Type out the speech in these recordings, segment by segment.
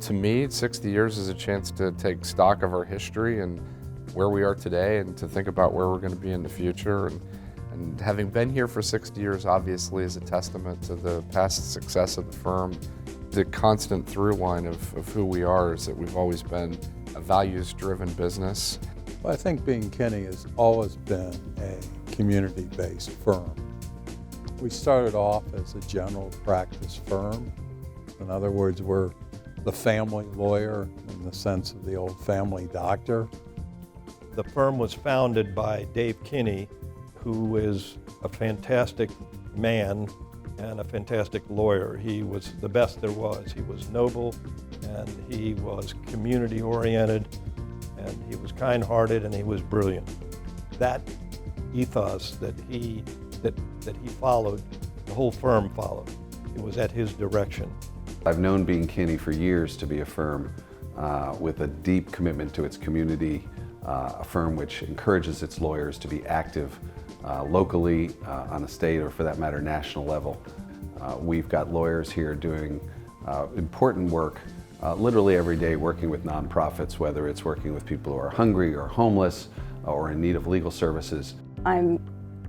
To me, 60 years is a chance to take stock of our history and where we are today, and to think about where we're going to be in the future. And having been here for 60 years obviously is a testament to the past success of the firm. The constant through line of who we are is that we've always been a values-driven business. Well, I think being Kinney has always been a community-based firm. We started off as a general practice firm. In other words, we're the family lawyer in the sense of the old family doctor. The firm was founded by Dave Kinney, who is a fantastic man and a fantastic lawyer. He was the best there was. He was noble, and he was community-oriented, and he was kind-hearted, and he was brilliant. That ethos that he followed, the whole firm followed. It was at his direction. I've known Bean Kinney for years to be a firm with a deep commitment to its community, a firm which encourages its lawyers to be active locally, on a state, or for that matter, national level. We've got lawyers here doing important work literally every day, working with nonprofits, whether it's working with people who are hungry or homeless or in need of legal services. I'm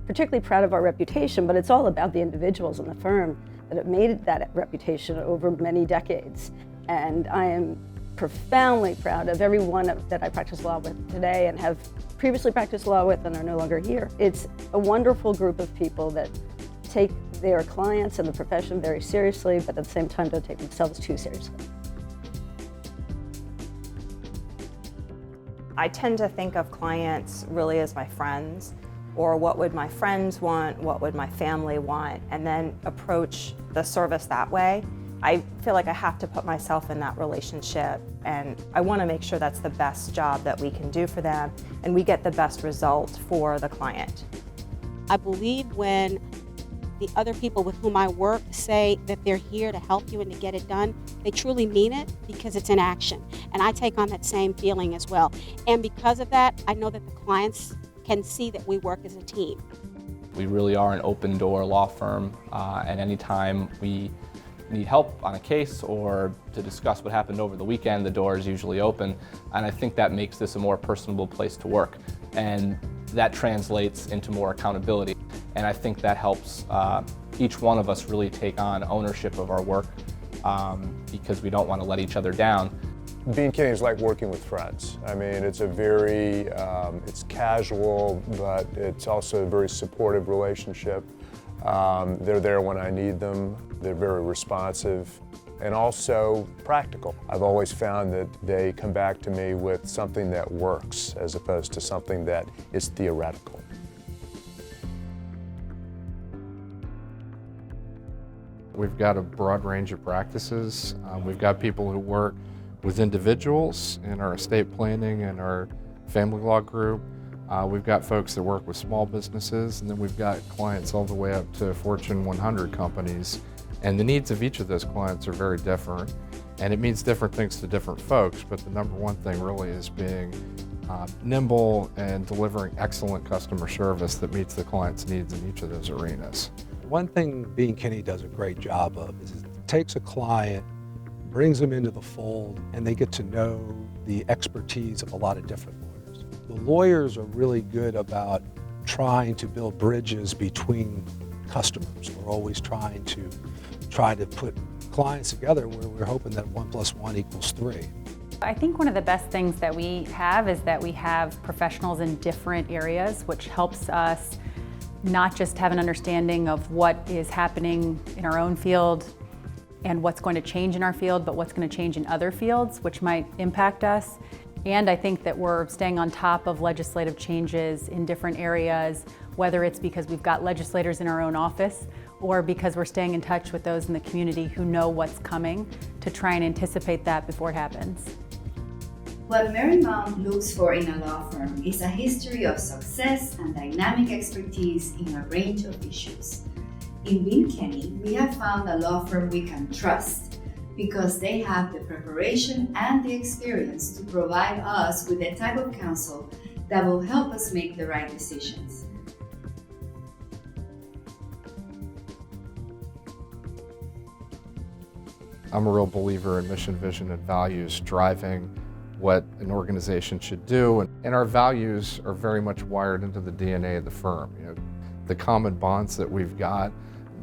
particularly proud of our reputation, but it's all about the individuals in the firm that have made that reputation over many decades. And I am profoundly proud of everyone that I practice law with today and have previously practiced law with and are no longer here. It's a wonderful group of people that take their clients and the profession very seriously, but at the same time don't take themselves too seriously. I tend to think of clients really as my friends, or what would my friends want, what would my family want, and then approach the service that way. I feel like I have to put myself in that relationship, and I want to make sure that's the best job that we can do for them, and we get the best result for the client. I believe when the other people with whom I work say that they're here to help you and to get it done, they truly mean it because it's in action. And I take on that same feeling as well. And because of that, I know that the clients can see that we work as a team. We really are an open door law firm, and anytime we need help on a case or to discuss what happened over the weekend, the door is usually open. And I think that makes this a more personable place to work. And that translates into more accountability. And I think that helps each one of us really take on ownership of our work because we don't want to let each other down. Bean Kinney is like working with friends. I mean, it's a very, it's casual, but it's also a very supportive relationship. They're there when I need them. They're very responsive and also practical. I've always found that they come back to me with something that works as opposed to something that is theoretical. We've got a broad range of practices. We've got people who work with individuals in our estate planning and our family law group. We've got folks that work with small businesses, and then we've got clients all the way up to Fortune 100 companies. And the needs of each of those clients are very different, and it means different things to different folks, but the number one thing really is being nimble and delivering excellent customer service that meets the client's needs in each of those arenas. One thing Bean Kinney does a great job of is it takes a client, brings them into the fold, and they get to know the expertise of a lot of different lawyers. The lawyers are really good about trying to build bridges between customers. We're always trying to put clients together where we're hoping that 1 + 1 = 3. I think one of the best things that we have is that we have professionals in different areas, which helps us not just have an understanding of what is happening in our own field and what's going to change in our field, but what's going to change in other fields, which might impact us. And I think that we're staying on top of legislative changes in different areas, whether it's because we've got legislators in our own office or because we're staying in touch with those in the community who know what's coming to try and anticipate that before it happens. What Marymount looks for in a law firm is a history of success and dynamic expertise in a range of issues. In Bean Kinney, we have found a law firm we can trust because they have the preparation and the experience to provide us with the type of counsel that will help us make the right decisions. I'm a real believer in mission, vision, and values driving what an organization should do, and our values are very much wired into the DNA of the firm. You know, the common bonds that we've got,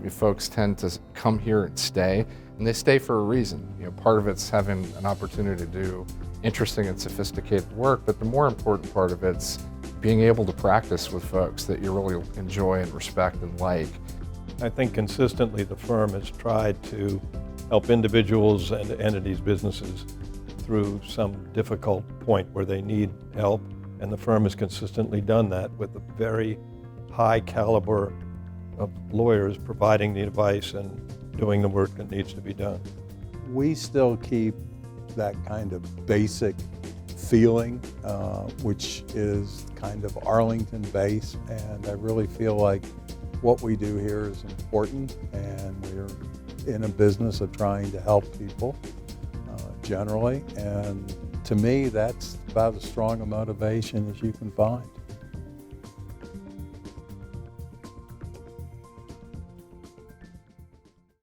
folks tend to come here and stay, and they stay for a reason. You know, part of it's having an opportunity to do interesting and sophisticated work, but the more important part of it's being able to practice with folks that you really enjoy and respect and like. I think consistently the firm has tried to help individuals and entities, businesses, through some difficult point where they need help, and the firm has consistently done that with a very high caliber of lawyers providing the advice and doing the work that needs to be done. We still keep that kind of basic feeling, which is kind of Arlington-based, and I really feel like what we do here is important, and we're in a business of trying to help people generally, and to me that's about as strong a motivation as you can find.